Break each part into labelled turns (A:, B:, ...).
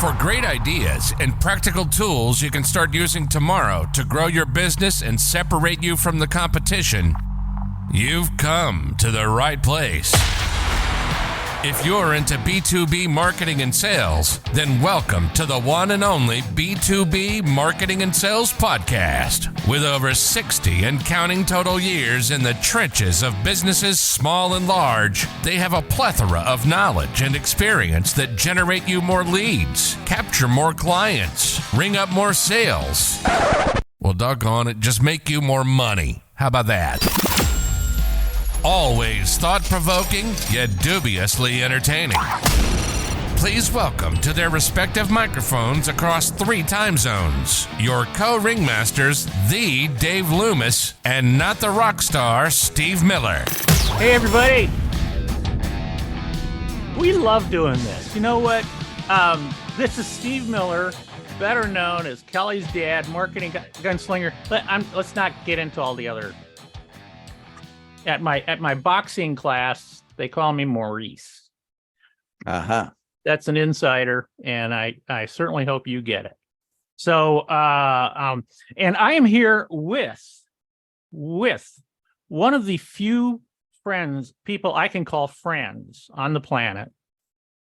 A: For great ideas and practical tools you can start using tomorrow to grow your business and separate you from the competition, you've come to the right place. If you're into B2B marketing and sales, then welcome to the one and only B2B Marketing and Sales podcast. With over 60 and counting total years in the trenches of businesses small and large, they have a plethora of knowledge and experience that generate you more leads, capture more clients, ring up more sales. Well, doggone it, just make you more money. How about that? Always thought-provoking, yet dubiously entertaining. Please welcome to their respective microphones across 3 time zones, your co-ringmasters, the Dave Loomis, and not the rock star, Steve Miller.
B: Hey, everybody. We love doing this. You know what? This is Steve Miller, better known as Kelly's dad, marketing gunslinger. Let's not get into all the other... At my boxing class, they call me Maurice.
C: Uh-huh.
B: That's an insider, and I certainly hope you get it. So, and I am here with one of the few people I can call friends on the planet,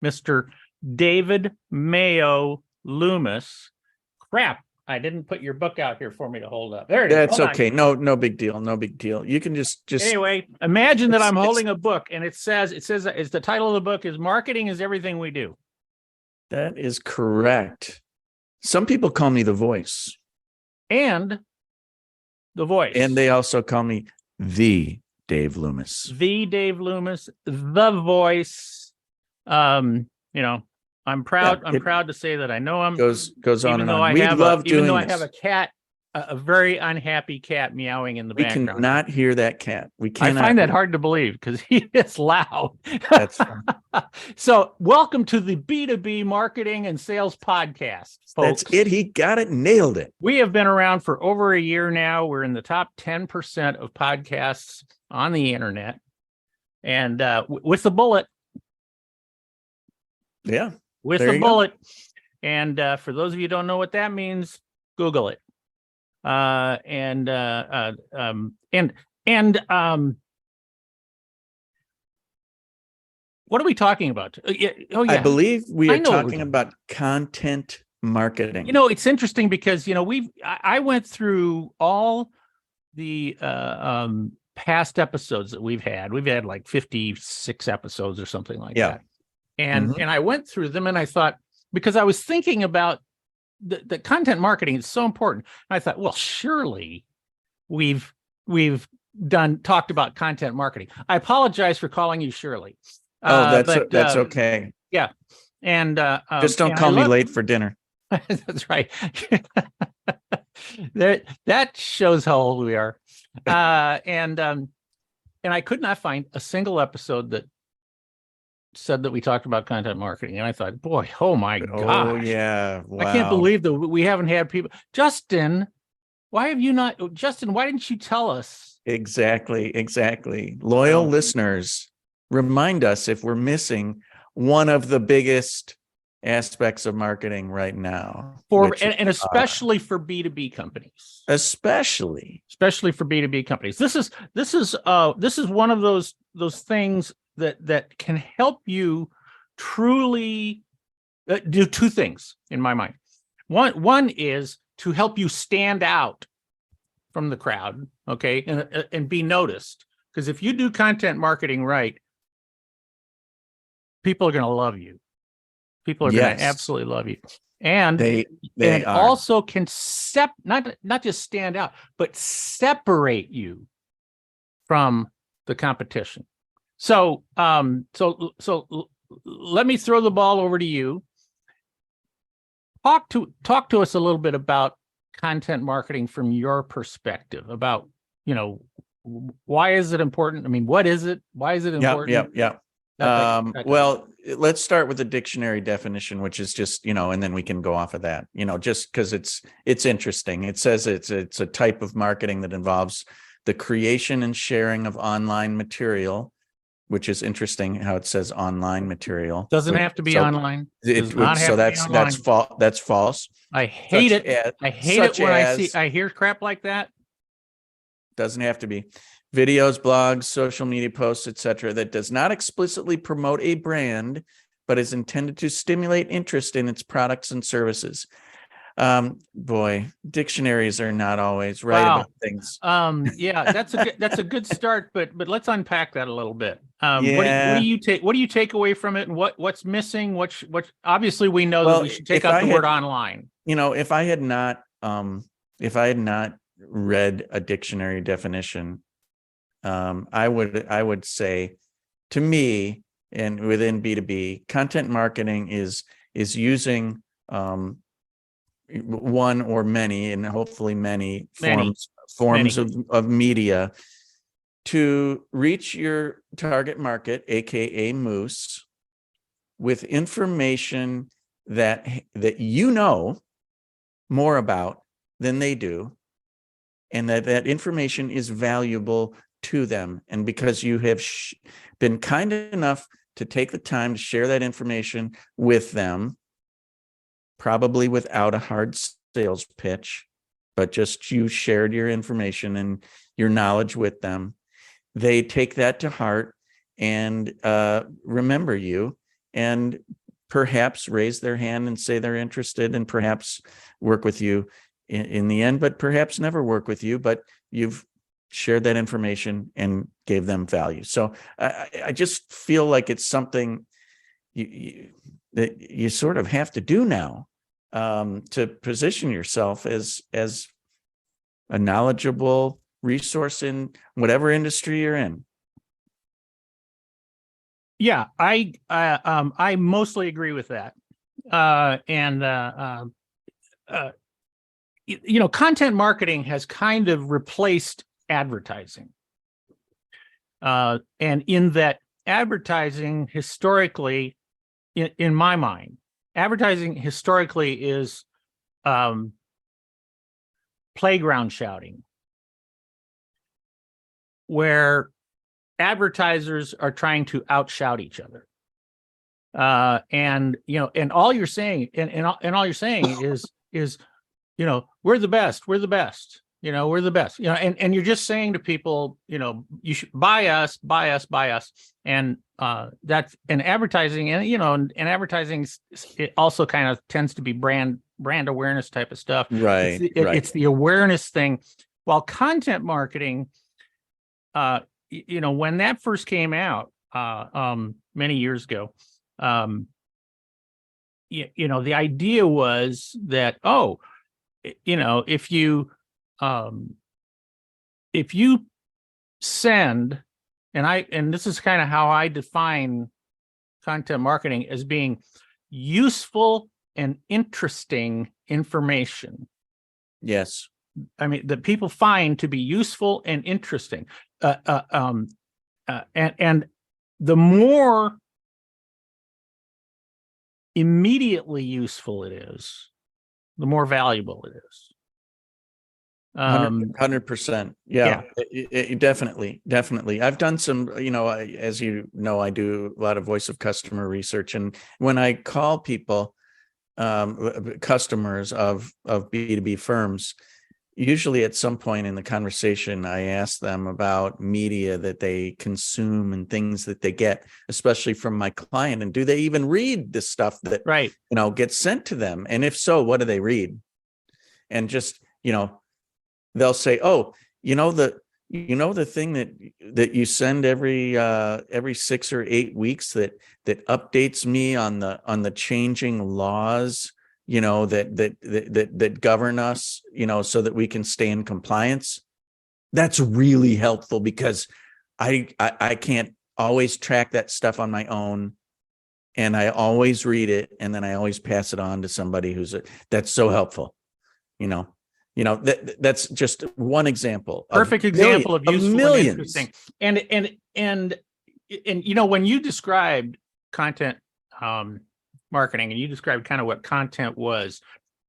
B: Mr. David Mayo Loomis. Crap. I didn't put your book out here for me to hold up. There it is.
C: That's okay. No big deal. No big deal. You can just
B: anyway, imagine that I'm holding a book and it says it's the title of the book is Marketing is Everything We Do.
C: That is correct. Some people call me the voice.
B: And the voice.
C: And they also call me the Dave Loomis.
B: The Dave Loomis, the voice. I'm proud. I'm proud to say that I know him.
C: Goes on and on.
B: We love doing this. Even though I have a cat, a very unhappy cat meowing in the background.
C: We cannot hear that cat. We cannot.
B: I find that hard to believe because he is loud.
C: That's fine.
B: So, welcome to the B2B Marketing and Sales podcast, folks.
C: That's it. He got it. Nailed it.
B: We have been around for over a year now. We're in the top 10% of podcasts on the internet, and with the bullet.
C: Yeah.
B: With the bullet. And for those of you who don't know what that means, Google it. What are we talking about?
C: I believe we are talking about content marketing.
B: It's interesting because, I went through all the past episodes that we've had. We've had like 56 episodes or something like that. And I went through them and I thought, because I was thinking about the content marketing is so important. And I thought, well, surely we've talked about content marketing. I apologize for calling you Shirley.
C: That's okay.
B: Yeah. And
C: just don't call me late for dinner.
B: That's right. That shows how old we are. And I could not find a single episode that said that we talked about content marketing, and I thought, boy, oh my gosh.
C: Oh yeah. Wow.
B: I can't believe that we haven't had people. Justin, why didn't you tell us?
C: Exactly. Loyal listeners, remind us if we're missing one of the biggest aspects of marketing right now.
B: And especially for B2B companies.
C: Especially
B: for B2B companies. This is one of those things that can help you truly do 2 things in my mind. One is to help you stand out from the crowd, okay, and be noticed. Because if you do content marketing right, people are going to love you. People are going to absolutely love you, and they also can not just stand out, but separate you from the competition. So let me throw the ball over to you. Talk to us a little bit about content marketing from your perspective. About why is it important? I mean, what is it? Why is it important?
C: Yeah. Well, let's start with the dictionary definition, which is just, and then we can go off of that, just because it's interesting. It says it's a type of marketing that involves the creation and sharing of online material which is interesting how it says online material.
B: Doesn't have to be online.
C: That's false.
B: I hate it. I hate it when I hear crap like that.
C: Doesn't have to be. Videos, blogs, social media posts, etc., that does not explicitly promote a brand, but is intended to stimulate interest in its products and services. Boy, dictionaries are not always right about things.
B: Yeah, that's a good start, but let's unpack that a little bit. What do you take away from it, and what's missing? What obviously we know that we should take out the word online.
C: If I had not read a dictionary definition, I would say, to me, and within B2B, content marketing is using one or many, and hopefully many forms of media to reach your target market, aka Moose, with information that you know more about than they do, and that information is valuable to them. And because you have been kind enough to take the time to share that information with them, probably without a hard sales pitch, but just you shared your information and your knowledge with them, they take that to heart and remember you, and perhaps raise their hand and say they're interested, and perhaps work with you in the end, but perhaps never work with you, but you've shared that information and gave them value. So I just feel like it's something that you sort of have to do now, to position yourself as a knowledgeable resource in whatever industry you're in.
B: Yeah, I mostly agree with that. Content marketing has kind of replaced advertising. And in that, advertising historically, in my mind, advertising historically is playground shouting, where advertisers are trying to outshout each other. And all you're saying, and all you're saying is, we're the best, we're the best, we're the best, and you're just saying to people, you should buy us. And that's an advertising, and advertising, it also kind of tends to be brand awareness type of stuff.
C: Right.
B: It's the awareness thing. While content marketing, when that first came out, many years ago, the idea was that, if you send, and this is kind of how I define content marketing, as being useful and interesting information.
C: Yes.
B: I mean, that people find to be useful and interesting. And the more immediately useful it is, the more valuable it is.
C: 100%. Yeah. It definitely. I've done some, as you know, I do a lot of voice of customer research. And when I call people, customers of B2B firms, usually at some point in the conversation, I ask them about media that they consume and things that they get, especially from my client. And do they even read the stuff that, gets sent to them? And if so, what do they read? And just, they'll say, oh, the thing that you send every 6 or 8 weeks that updates me on the changing laws, that govern us, so that we can stay in compliance. That's really helpful, because I can't always track that stuff on my own, and I always read it, and then I always pass it on to somebody that's so helpul. That's just one example.
B: Perfect example of useful and interesting. And when you described content marketing, and you described kind of what content was,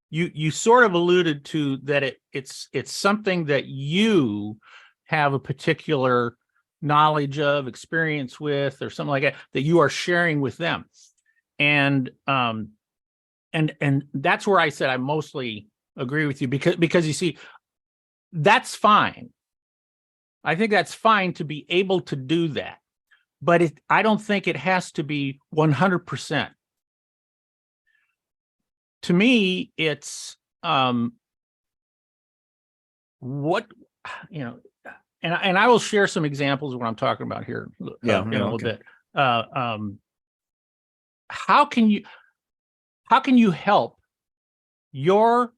B: you sort of alluded to that it's something that you have a particular knowledge of, experience with, or something like that you are sharing with them. And that's where I said I mostly agree with you, because you see, that's fine. I think that's fine to be able to do that, but I don't think it has to be 100%. To me, it's what, and I will share some examples of what I'm talking about here in a little bit. How can you help your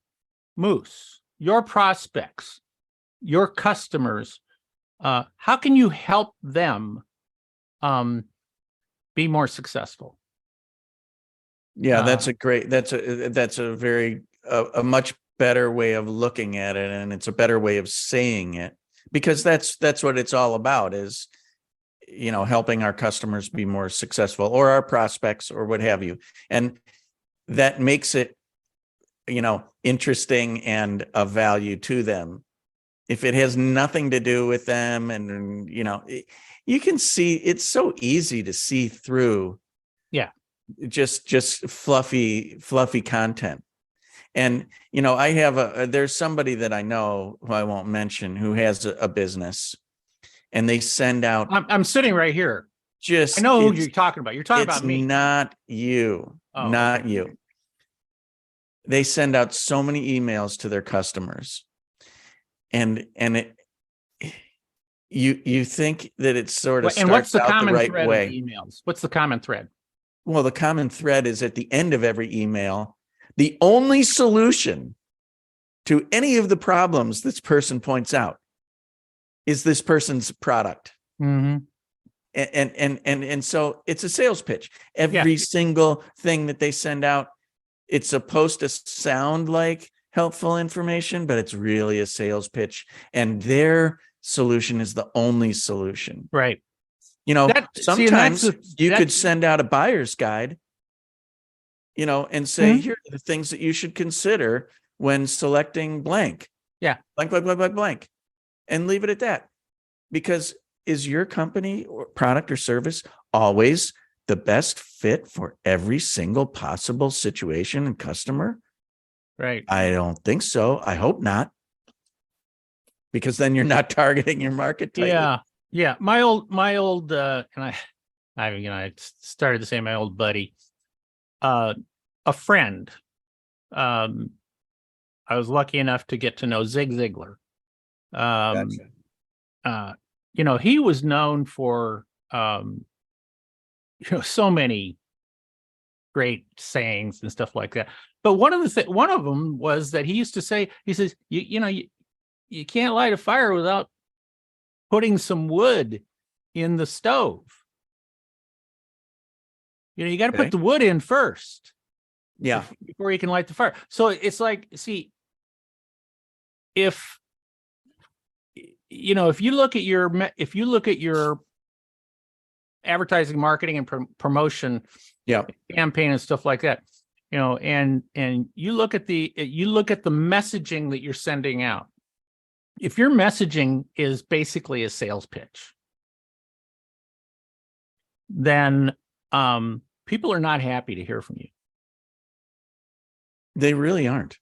B: moose, your prospects, your customers? How can you help them be more successful?
C: Yeah, that's a very much better way of looking at it, and it's a better way of saying it, because that's what it's all about, is helping our customers be more successful, or our prospects, or what have you. And that makes it interesting and of value to them. If it has nothing to do with them, and you can see, it's so easy to see through just fluffy content. And I have there's somebody that I know, who I won't mention, who has a business, and they send out,
B: I'm sitting right here. I know who you're talking about. You're talking about me.
C: Not you. Not you. They send out so many emails to their customers, and you think that it's sort of,
B: and what's the common
C: right
B: thread
C: way.
B: of emails? What's the common thread?
C: Well, the common thread is, at the end of every email, the only solution to any of the problems this person points out is this person's product.
B: Mm-hmm.
C: And so it's a sales pitch. Every single thing that they send out, it's supposed to sound like helpful information, but it's really a sales pitch, and their solution is the only solution.
B: Right.
C: Sometimes you could send out a buyer's guide, and say,
B: mm-hmm.
C: here are the things that you should consider when selecting blank.
B: Yeah.
C: Blank. And leave it at that. Because is your company or product or service always the best fit for every single possible situation and customer?
B: Right.
C: I don't think so. I hope not. Because then you're not targeting your market tightly.
B: Yeah. My old, and I started to say my old buddy, a friend. I was lucky enough to get to know Zig Ziglar.
C: Gotcha.
B: He was known for, so many great sayings and stuff like that. But one of them was that he used to say, he says, you can't light a fire without putting some wood in the stove. You got to put the wood in first.
C: Yeah.
B: Before you can light the fire. So it's like, see, if you look at your advertising, marketing, and promotion campaign and stuff like that, and you look at the messaging that you're sending out. If your messaging is basically a sales pitch, then people are not happy to hear from you.
C: They really aren't.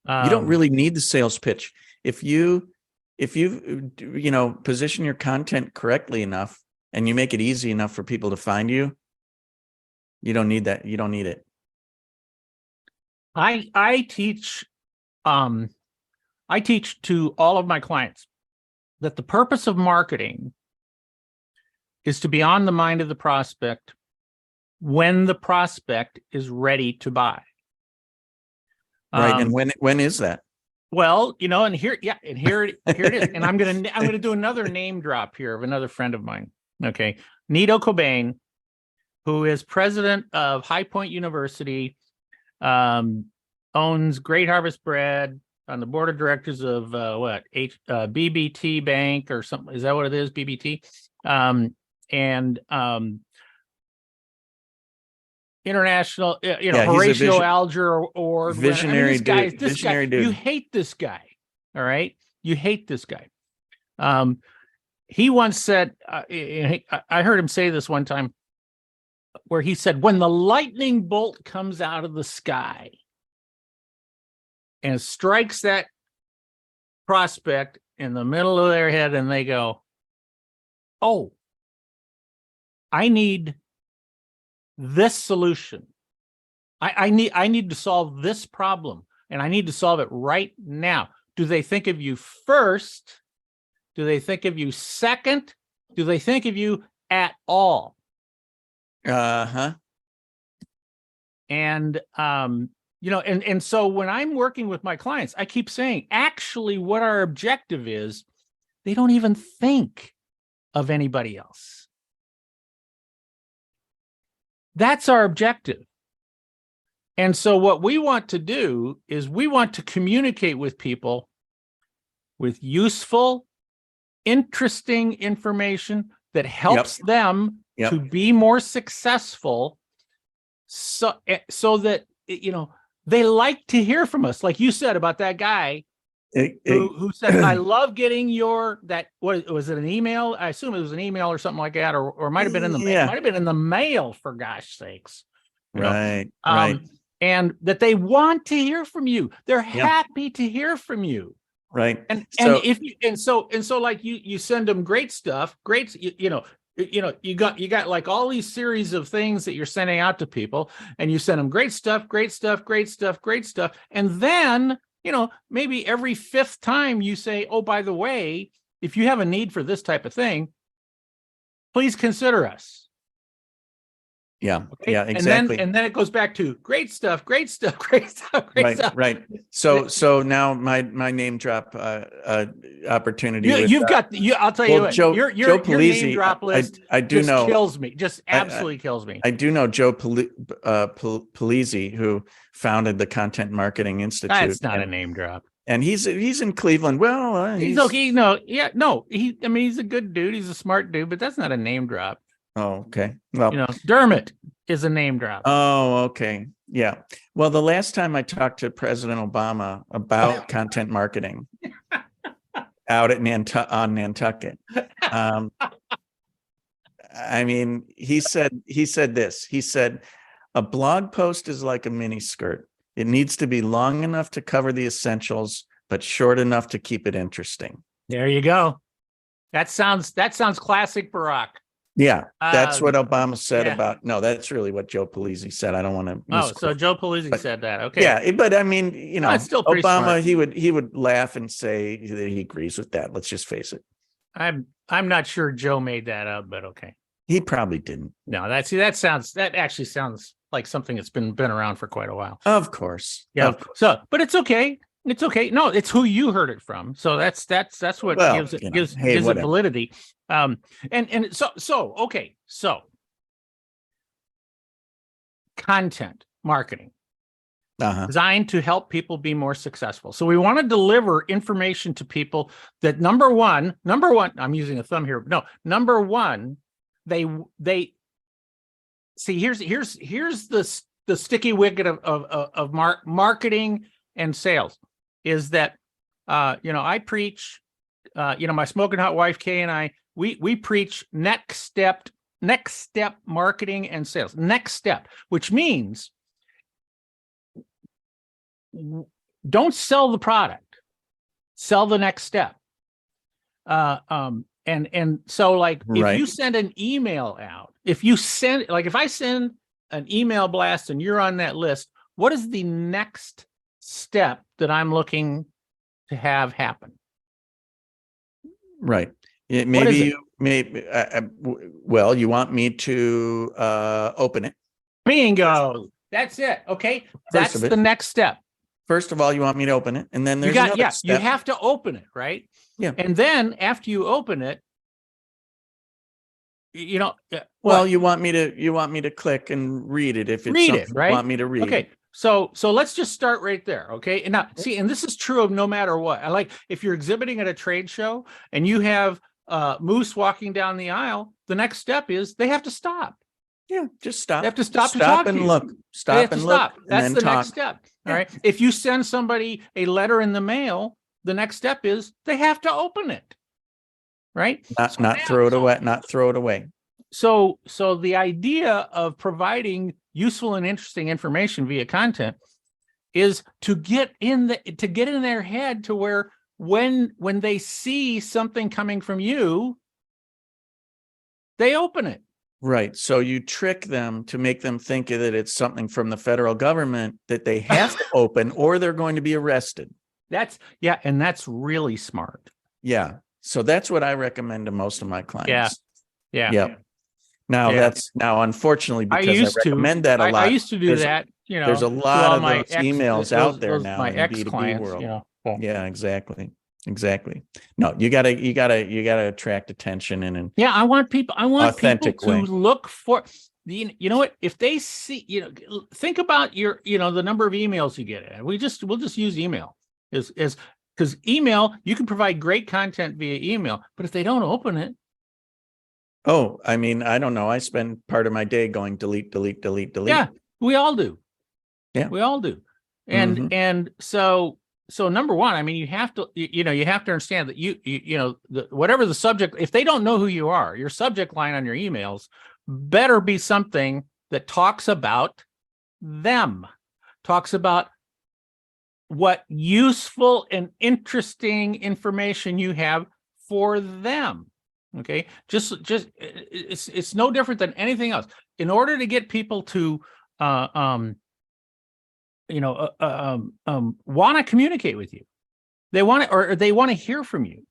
C: You don't really need the sales pitch. If you position your content correctly enough, and you make it easy enough for people to find you, you don't need that. You don't need it.
B: I teach to all of my clients that the purpose of marketing is to be on the mind of the prospect when the prospect is ready to buy.
C: Right. And when is that?
B: Well, and here it is. And I'm gonna do another name drop here of another friend of mine. Okay. Nito Cobain, who is president of High Point University, owns Great Harvest Bread, on the board of directors of BBT Bank or something. Is that what it is? BBT? And international, Horatio Alger or
C: visionary.
B: This guy, dude. You hate this guy. All right. You hate this guy. he once said, I heard him say this one time, where he said, when the lightning bolt comes out of the sky and strikes that prospect in the middle of their head, and they go, oh, I need this solution. I need to solve this problem, and I need to solve it right now. Do they think of you first? Do they think of you second? Do they think of you at all?
C: Uh-huh.
B: And and so when I'm working with my clients, I keep saying, actually, what our objective is, they don't even think of anybody else. That's our objective. And so what we want to do is we want to communicate with people with useful, interesting information that helps them to be more successful, so that, they like to hear from us. Like you said about that guy who said, I love getting what was it, an email? I assume it was an email or something like that, or it might have been in the mail, for gosh sakes.
C: Right.
B: And that they want to hear from you. They're happy to hear from you.
C: Right.
B: So like you send them great stuff, you got like all these series of things that you're sending out to people, and you send them great stuff. And then, maybe every fifth time you say, oh, by the way, if you have a need for this type of thing, please consider us.
C: Yeah.
B: Okay?
C: Yeah, exactly.
B: And then it goes back to great stuff.
C: Right. So now my name drop opportunity.
B: I'll tell you what,
C: Joe
B: your name drop list
C: I do
B: just
C: know,
B: kills me. Just absolutely kills me.
C: I do know Joe Polizzi, who founded the Content Marketing Institute.
B: That's not a name drop.
C: And he's in Cleveland. Well,
B: he's okay. He's a good dude. He's a smart dude, but that's not a name drop.
C: Oh, okay. Well,
B: Dermot is a name drop.
C: Oh, okay. Yeah. Well, the last time I talked to President Obama about content marketing out at on Nantucket, he said this. He said, a blog post is like a mini skirt. It needs to be long enough to cover the essentials, but short enough to keep it interesting.
B: There you go. That sounds classic Barack.
C: Yeah, that's what Obama said about. No, that's really what Joe Polizzi said. I don't want to.
B: Oh, so Joe Polizzi said that. Okay.
C: Yeah, but
B: it's still pretty
C: Obama,
B: smart.
C: he would laugh and say that he agrees with that. Let's just face it.
B: I'm not sure Joe made that up, but okay.
C: He probably didn't.
B: No, that actually sounds like something that's been around for quite a while.
C: Of course.
B: Yeah.
C: Of course.
B: So, but it's okay. It's okay. No, it's who you heard it from. So that's what gives it validity. So content marketing designed to help people be more successful. So we want to deliver information to people that number one, I'm using a thumb here. No, number one, they see, here's the sticky wicket of marketing and sales. Is that, I preach, my smoking hot wife, Kay, and I, we preach next step marketing and sales, next step, which means don't sell the product, sell the next step. And so like, if you send an email out, if I send an email blast and you're on that list, what is the next step that I'm looking to have happen?
C: Right. You want me to open it.
B: Bingo. That's it. Okay. That's the next step.
C: First of all, you want me to open it, and then there's another step.
B: You have to open it, right?
C: Yeah.
B: And then after you open it, you
C: want me to click and read it if it's something you want me to read.
B: Okay. So let's just start right there, okay? And now, see, and this is true of no matter what. I like if you're exhibiting at a trade show and you have moose walking down the aisle, the next step is they have to stop.
C: Yeah, just stop.
B: They have to stop
C: and look. Stop and look.
B: That's the next step. All right. If you send somebody a letter in the mail, the next step is they have to open it. right?
C: Not throw it away. Not throw it away.
B: So the idea of providing useful and interesting information via content is to get in their head to where when they see something coming from you, they open it.
C: Right. So you trick them to make them think that it's something from the federal government that they have to open, or they're going to be arrested.
B: And that's really smart.
C: Yeah. So that's what I recommend to most of my clients.
B: Yeah.
C: Yep. Now, unfortunately, because I recommend that a lot.
B: I used to do that.
C: There's a lot of those emails out there now
B: my
C: in
B: ex
C: B2B
B: clients,
C: world. Yeah, exactly. No, you gotta attract attention and
B: I want people
C: authentic
B: to look for you know what, if they see, think about your, the number of emails you get. We'll just use email is because email, you can provide great content via email, but if they don't open it.
C: Oh, I mean, I don't know. I spend part of my day going delete, delete, delete, delete.
B: Yeah, we all do.
C: Yeah,
B: we all do. And so number one, I mean, you have to understand that whatever the subject, if they don't know who you are, your subject line on your emails better be something that talks about them, talks about what useful and interesting information you have for them. Okay, just it's no different than anything else. In order to get people to want to communicate with you, they want to hear from you.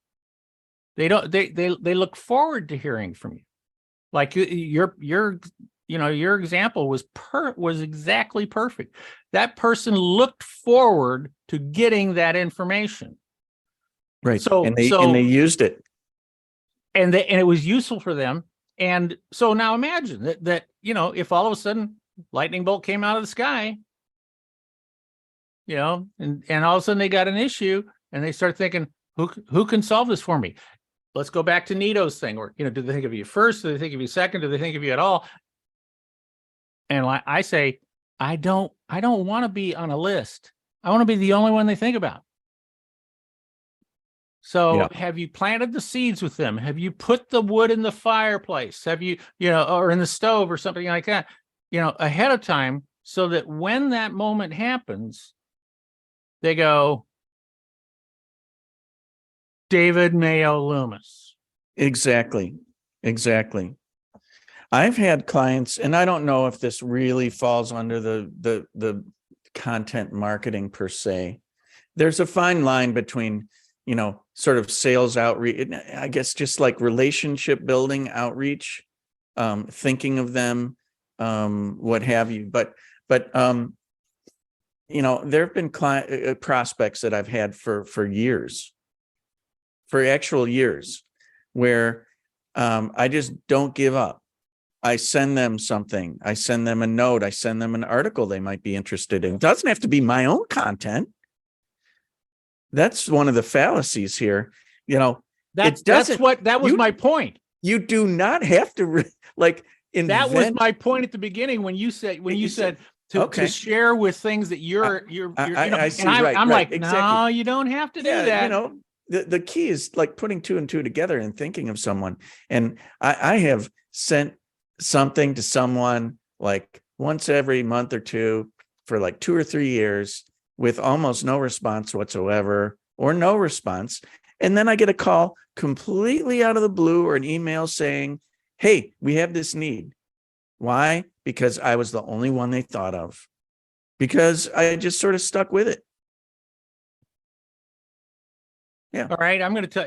B: They look forward to hearing from you. Like your example was exactly perfect. That person looked forward to getting that information.
C: Right. And they used it.
B: And it was useful for them. And so now imagine that if all of a sudden lightning bolt came out of the sky, and all of a sudden they got an issue and they start thinking, who can solve this for me? Let's go back to Nito's thing, or, do they think of you first? Do they think of you second? Do they think of you at all? And I say, I don't want to be on a list. I want to be the only one they think about. So have you planted the seeds with them? Have you put the wood in the fireplace? Have you, or in the stove or something like that, ahead of time, so that when that moment happens, they go, David Mayo Loomis.
C: Exactly. I've had clients, and I don't know if this really falls under the content marketing per se. There's a fine line between, sort of sales outreach, I guess, just like relationship building outreach, thinking of them, what have you. But there have been prospects that I've had for years, for actual years, where I just don't give up. I send them something. I send them a note. I send them an article they might be interested in. It doesn't have to be my own content. That's one of the fallacies here.
B: That was my point.
C: You do not have to invent.
B: That was my point at the beginning when you said to share with things that you're
C: I see,
B: and
C: right,
B: I'm
C: right,
B: like,
C: exactly.
B: No, you don't have to do that.
C: The key is like putting two and two together and thinking of someone. And I have sent something to someone like once every month or two for like 2 or 3 years with almost no response whatsoever, or no response. And then I get a call completely out of the blue, or an email saying, hey, we have this need. Why? Because I was the only one they thought of, because I just sort of stuck with it. Yeah.
B: All right. I'm going to tell,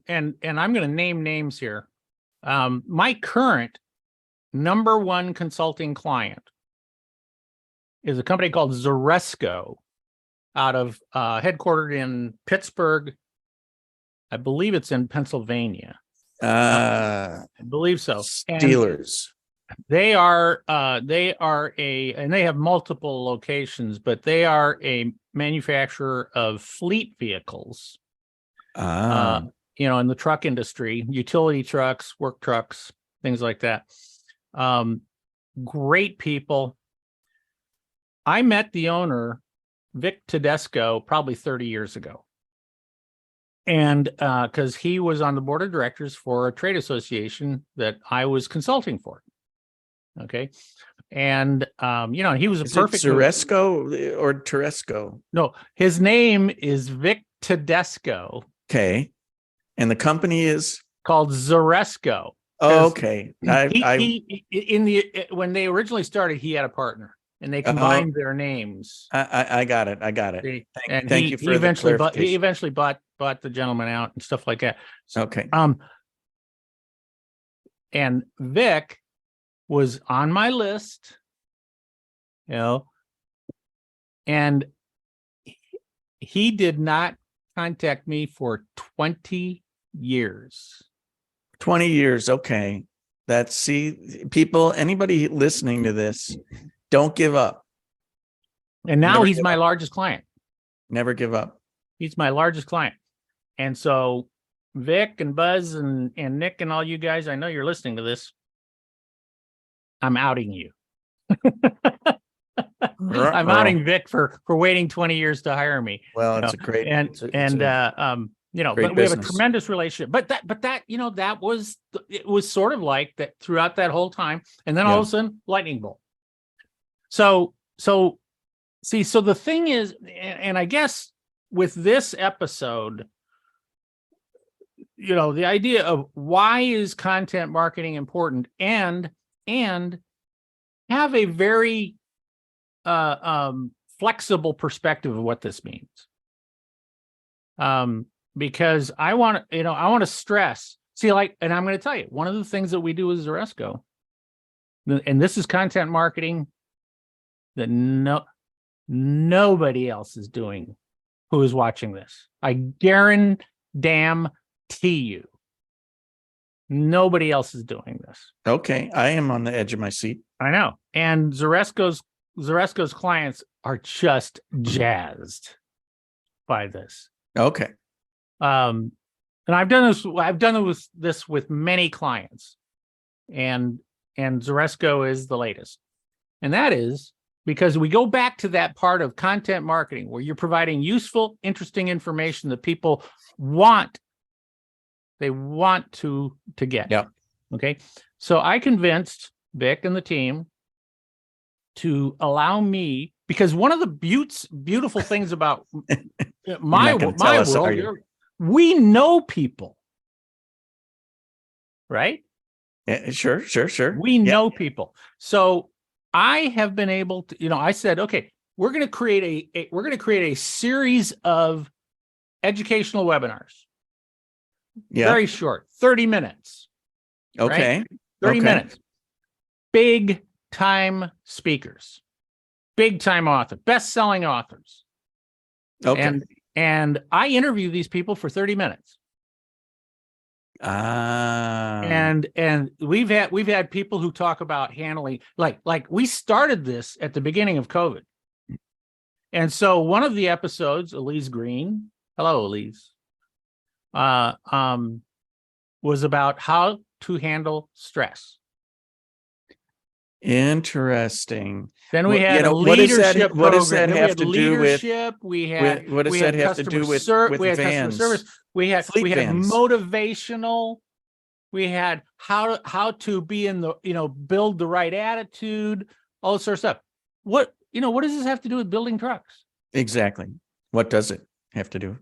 B: and I'm going to name names here. My current number one consulting client is a company called Zaresco, out of headquartered in Pittsburgh. I believe it's in Pennsylvania. I believe so.
C: Steelers.
B: And they have multiple locations, but they are a manufacturer of fleet vehicles. In the truck industry, utility trucks, work trucks, things like that. Great people. I met the owner, Vic Tedesco, probably 30 years ago. And because he was on the board of directors for a trade association that I was consulting for. Okay. And he was a perfect
C: Zaresco or Teresco?
B: No, his name is Vic Tedesco.
C: Okay. And the company is
B: called Zaresco.
C: Oh, okay.
B: When they originally started, he had a partner, and they combined their names.
C: I got it. Thank you for
B: he eventually
C: the
B: he eventually bought the gentleman out and stuff like that. So,
C: okay.
B: And Vic was on my list, and he did not contact me for 20 years.
C: 20 years. Okay. People, anybody listening to this, don't give up.
B: And now he's my largest client.
C: Never give up.
B: He's my largest client. And so Vic and Buzz and Nick and all you guys, I know you're listening to this. I'm outing you. I'm outing Vic for waiting 20 years to hire me.
C: Well, it's a great
B: but we have a tremendous relationship. But that it was sort of like that throughout that whole time. And then all of a sudden, lightning bolt. So the thing is, and I guess with this episode, the idea of why is content marketing important and have a very flexible perspective of what this means. Because I want to stress, and I'm going to tell you, one of the things that we do as Zaresco, and this is content marketing that nobody else is doing who is watching this. I guarantee you, nobody else is doing this.
C: Okay. I am on the edge of my seat.
B: I know. And Zaresco's clients are just jazzed by this.
C: Okay.
B: And I've done this with many clients, and Zaresco is the latest. And that is because we go back to that part of content marketing where you're providing useful, interesting information that people want to get.
C: Yeah.
B: Okay. So I convinced Vic and the team to allow me, because one of the beautiful things about my world, we know people, right?
C: Yeah, sure.
B: We know people. So I have been able to, I said, okay, we're going to create a series of educational webinars.
C: Yeah.
B: Very short, 30 minutes.
C: Okay.
B: Right? 30 minutes. Big time speakers, big time author, best-selling authors.
C: Okay.
B: And I interview these people for 30 minutes. And we've had people who talk about handling, like we started this at the beginning of COVID. And so one of the episodes, Elise Green, hello, Elise, was about how to handle stress.
C: Interesting.
B: Then we had a leadership program.
C: What does that have to do with?
B: What does that have to do with
C: vans?
B: Customer service. We had motivational. We had how to be in the build the right attitude, all this sort of stuff. What does this have to do with building trucks?
C: Exactly. What does it have to do?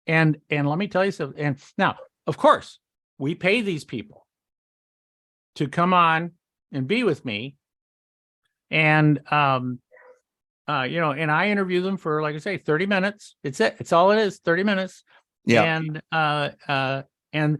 B: And let me tell you something. And now, of course, we pay these people to come on and be with me. And, and I interview them for, like I say, 30 minutes. It's all it is, 30 minutes.
C: Yeah.
B: And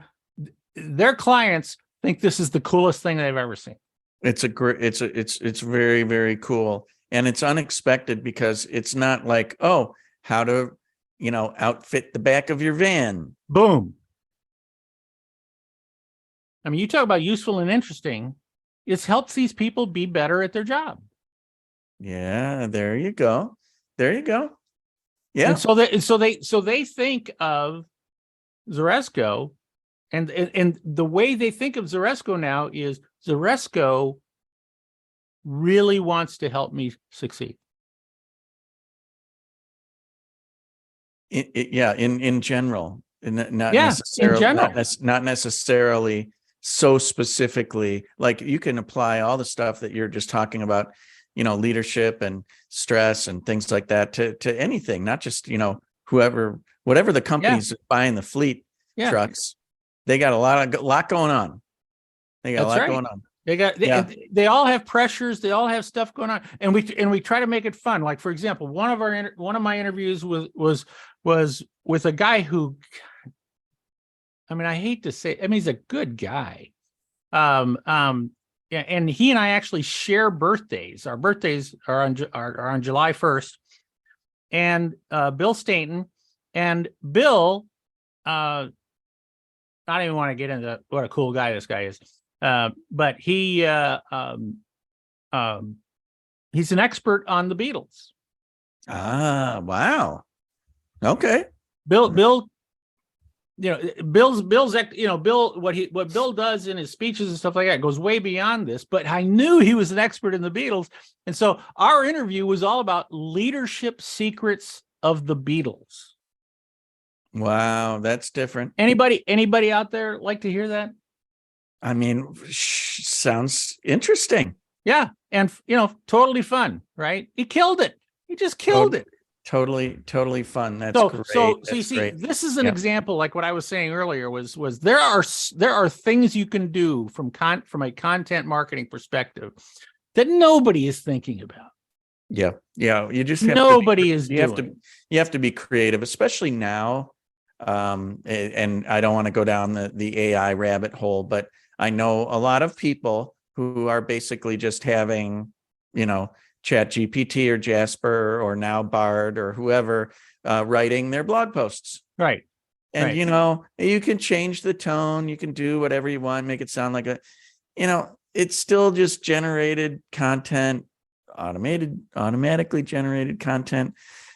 B: their clients think this is the coolest thing they've ever seen.
C: It's very, very cool. And it's unexpected because it's not like, oh, how to, outfit the back of your van.
B: Boom. I mean, you talk about useful and interesting. It helps these people be better at their job.
C: Yeah, there you go. Yeah.
B: And so they think of Zaresco, and the way they think of Zaresco now is Zaresco really wants to help me succeed.
C: In general. not
B: Yeah,
C: necessarily,
B: in general.
C: not necessarily so specifically. Like you can apply all the stuff that you're just talking about, leadership and stress and things like that to anything, not just, whatever the company's buying the fleet trucks, they got a lot going on. They got a lot going on.
B: They all have pressures. They all have stuff going on, and we try to make it fun. Like, for example, one of my interviews was with a guy who, I mean, I hate to say, I mean, he's a good guy. Yeah, and he and I actually share birthdays. Our birthdays are on July 1st, and Bill Stainton and Bill. I don't even want to get into what a cool guy this guy is. But he's an expert on the Beatles.
C: Wow. Okay.
B: Bill, Bill's, Bill, what Bill does in his speeches and stuff like that goes way beyond this, but I knew he was an expert in the Beatles. And so our interview was all about leadership secrets of the Beatles.
C: Wow. That's different.
B: Anybody out there like to hear that?
C: I mean, sounds interesting.
B: Yeah. And, totally fun, right? He killed it. He just killed it.
C: Totally fun. That's great.
B: So you see, great. This is an example, like what I was saying earlier was there are things you can do from a content marketing perspective that nobody is thinking about.
C: Yeah. You just have you have to be creative, especially now. And I don't want to go down the AI rabbit hole, but I know a lot of people who are basically just having, Chat GPT or Jasper or now Bard or whoever writing their blog posts.
B: Right.
C: And, you can change the tone. You can do whatever you want, make it sound like it's still just generated content, automatically generated content.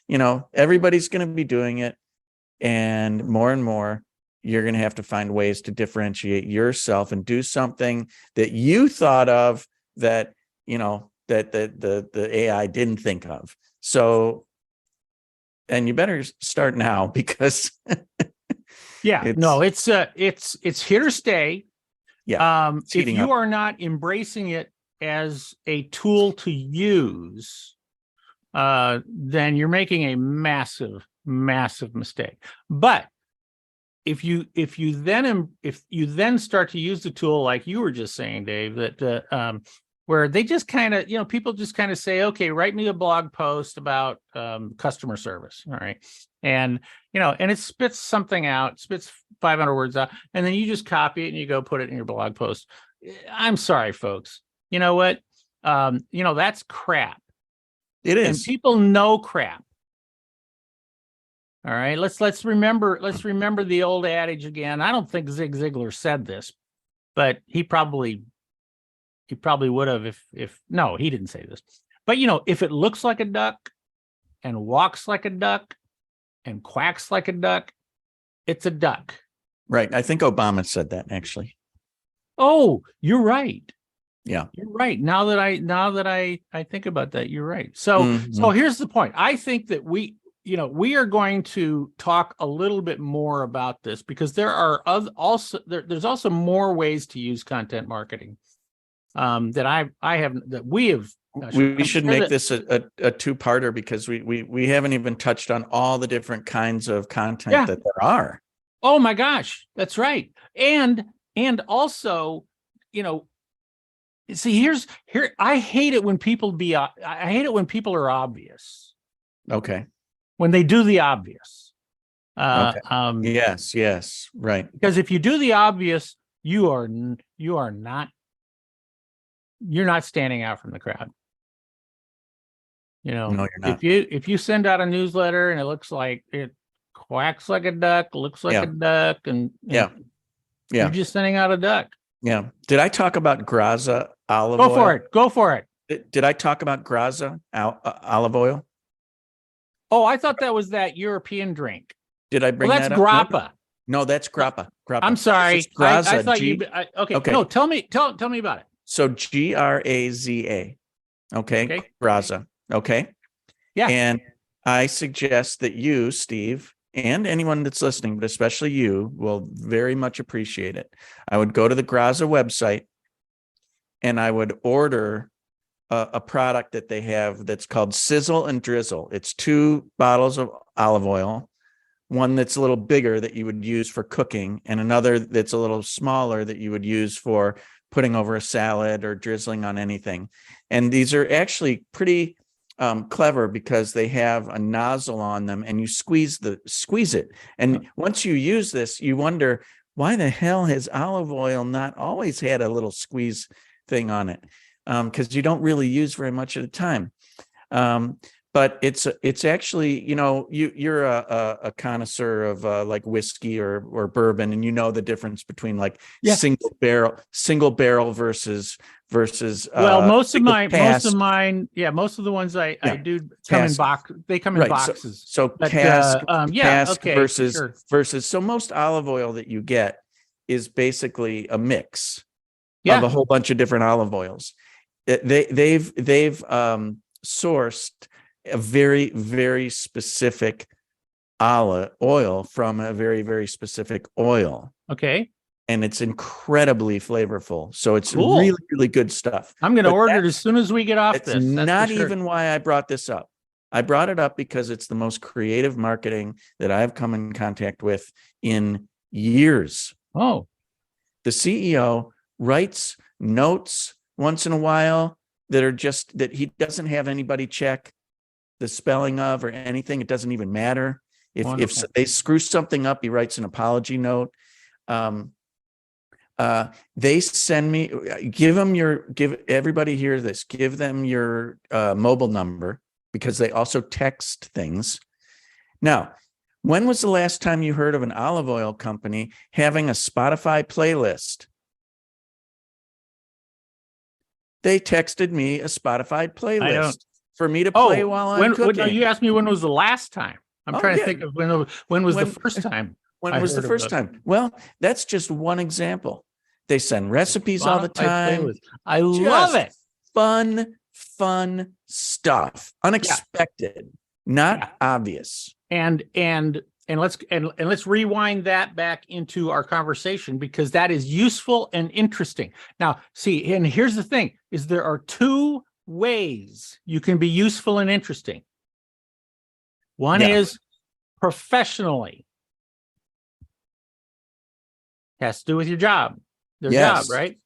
C: Everybody's going to be doing it. And more, you're going to have to find ways to differentiate yourself and do something that you thought of that, that the AI didn't think of. So, and you better start now because
B: it's here to stay.
C: Yeah.
B: If you are not embracing it as a tool to use, then you're making a massive mistake. But if you then start to use the tool like you were just saying, Dave, that where they just kind of, people just kind of say, okay, write me a blog post about customer service. All right. And, and it spits something out, spits 500 words out, and then you just copy it and you go put it in your blog post. I'm sorry, folks. You know what? That's crap.
C: It is.
B: And people know crap. All right. Let's remember the old adage again. I don't think Zig Ziglar said this, but he probably would have if no, he didn't say this. But if it looks like a duck and walks like a duck and quacks like a duck, it's a duck.
C: Right. I think Obama said that actually.
B: Oh, you're right.
C: Yeah.
B: You're right. Now that I think about that, you're right. So so here's the point. I think that we are going to talk a little bit more about this because there are there's also more ways to use content marketing we should make this a two-parter because we haven't even touched on all the different kinds of content that there are. Oh my gosh, that's right. And also, see, here I hate it when people are obvious.
C: Okay.
B: When they do the obvious.
C: Okay. Yes, right.
B: Because if you do the obvious, you're not standing out from the crowd.
C: No, you're not.
B: If you send out a newsletter and it looks like it quacks like a duck, looks like a duck, and you're just sending out a duck.
C: Yeah. Did I talk about Graza olive
B: oil? Go for it.
C: Did I talk about Graza olive oil?
B: Oh, I thought that was that European drink.
C: Did I bring that up?
B: That's grappa.
C: No, that's grappa.
B: I'm sorry.
C: Graza.
B: I thought okay. No, tell me about it.
C: So Graza. Okay. Graza. Okay.
B: Yeah.
C: And I suggest that you, Steve, and anyone that's listening, but especially you, will very much appreciate it. I would go to the Graza website and I would order a product that they have that's called Sizzle and Drizzle. It's 2 bottles of olive oil, one that's a little bigger that you would use for cooking, and another that's a little smaller that you would use for putting over a salad or drizzling on anything. And these are actually pretty clever because they have a nozzle on them, and you squeeze it. And once you use this, you wonder, why the hell has olive oil not always had a little squeeze thing on it? Because you don't really use very much at a time. But it's actually, you're a connoisseur of like whiskey or bourbon, and you know the difference between like single barrel versus
B: well, most of the ones I do come in box. They come in boxes.
C: So cask versus. So most olive oil that you get is basically a mix of a whole bunch of different olive oils. They've sourced a very, very specific olive oil from a very, very specific oil.
B: Okay.
C: And it's incredibly flavorful. So it's really, really good stuff.
B: I'm going to order it as soon as we get off this.
C: That's not even why I brought this up. I brought it up because it's the most creative marketing that I've come in contact with in years.
B: Oh.
C: The CEO writes notes once in a while that are just that he doesn't have anybody check the spelling of or anything. It doesn't even matter. If they screw something up, he writes an apology note. They send me, give everybody hear this, give them your mobile number, because they also text things. Now, when was the last time you heard of an olive oil company having a Spotify playlist? They texted me a Spotify playlist for me to play while I'm cooking.
B: No, you asked me when was the last time. I'm trying to think of when was the first time.
C: When was the first time? Well, that's just one example. They send recipes all the time.
B: I love it.
C: Fun stuff. Unexpected, not obvious.
B: And let's rewind that back into our conversation, because that is useful and interesting. Now, see, and here's the thing, is there are 2 ways you can be useful and interesting. One is professionally. Has to do with your job. Their job, right?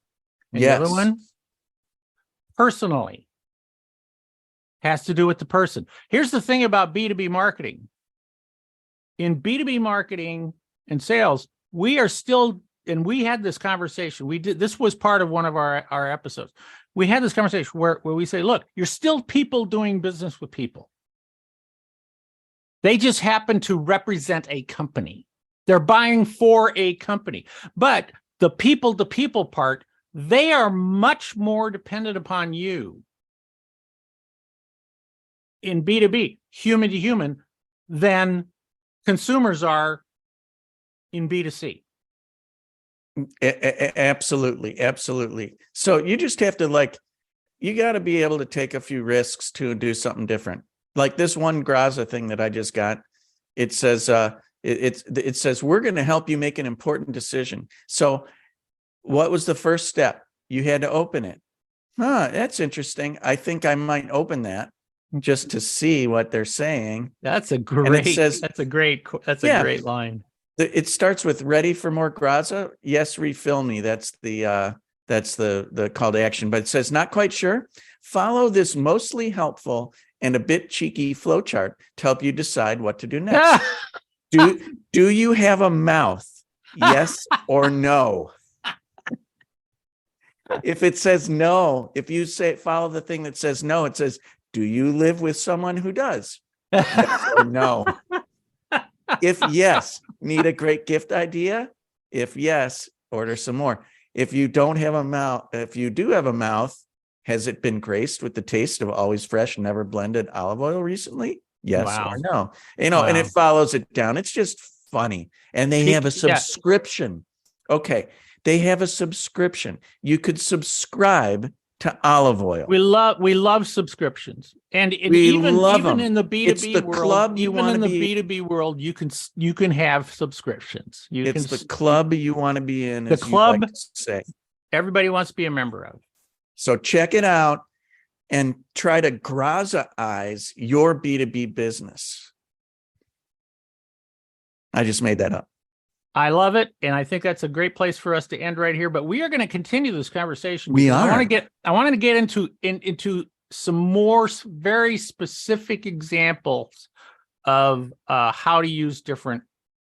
B: And the other one, personally. Has to do with the person. Here's the thing about B2B marketing. In B2B marketing and sales, we are still, and we had this conversation. This was part of one of our episodes. We had this conversation where we say, look, you're still people doing business with people. They just happen to represent a company. They're buying for a company. But the people-to-people part, they are much more dependent upon you in B2B, human to human, than consumers are in B2C.
C: Absolutely. So you just have to you got to be able to take a few risks to do something different. Like this one Graza thing that I just got, it says, it says, we're going to help you make an important decision. So what was the first step? You had to open it. That's interesting. I think I might open that just to see what they're saying.
B: That's a great line.
C: It starts with, ready for more Graza? Yes, refill me. That's the call to action. But it says, not quite sure? Follow this mostly helpful and a bit cheeky flowchart to help you decide what to do next. Do you have a mouth? Yes or no? If it says no, if you follow the thing that says no, it says, do you live with someone who does? Yes or no? If yes, need a great gift idea? If yes, order some more. If you don't have a mouth, if you do have a mouth, has it been graced with the taste of always fresh, never blended olive oil recently? Yes or no? And it follows it down. It's just funny. And they have a subscription. Okay. They have a subscription. You could subscribe to olive oil.
B: We love subscriptions, and even in the B2B world, B2B world, you can have subscriptions.
C: It's the club you want to be in.
B: The club,
C: like to say,
B: everybody wants to be a member of.
C: So check it out and try to Graza-ize your B2B business. I just made that up.
B: I love it, and I think that's a great place for us to end right here. But we are going to continue this conversation.
C: We are.
B: I want to get into some more very specific examples of how to use different,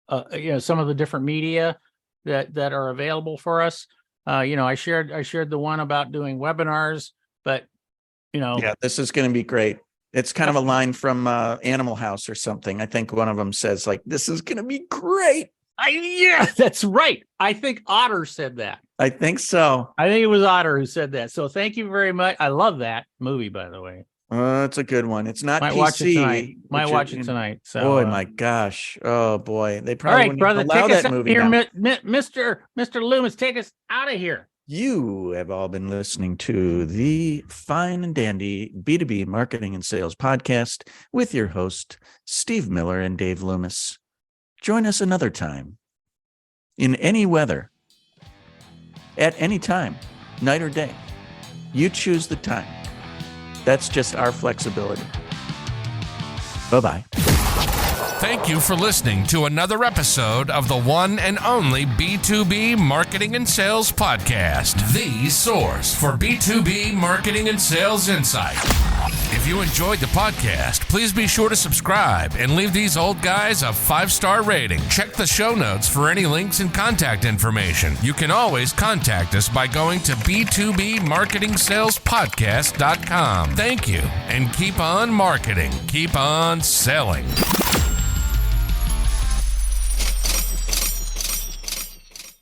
B: some of the different media that are available for us. I shared the one about doing webinars, but
C: yeah, this is going to be great. It's kind of a line from Animal House or something. I think one of them says like, "This is going to be great."
B: Yeah, that's right. I think Otter said that.
C: I think so.
B: I think it was Otter who said that. So thank you very much. I love that movie, by the way.
C: It's a good one. It's not
B: Might
C: PC.
B: Watch it tonight. Might watch it tonight. So,
C: boy, my gosh. Oh boy, they probably
B: all right, brother.
C: allow
B: take us
C: that
B: out
C: movie
B: here,
C: now.
B: Mr. Loomis. Take us out of here.
C: You have all been listening to the Fine and Dandy B2B Marketing and Sales podcast with your host, Steve Miller and Dave Loomis. Join us another time in any weather, at any time, night or day. You choose the time. That's just our flexibility. Bye-bye.
A: Thank you for listening to another episode of the one and only B2B Marketing and Sales podcast, the source for B2B marketing and sales insight. If you enjoyed the podcast, please be sure to subscribe and leave these old guys a 5-star rating. Check the show notes for any links and contact information. You can always contact us by going to b2bmarketingsalespodcast.com. Thank you, and keep on marketing, keep on selling.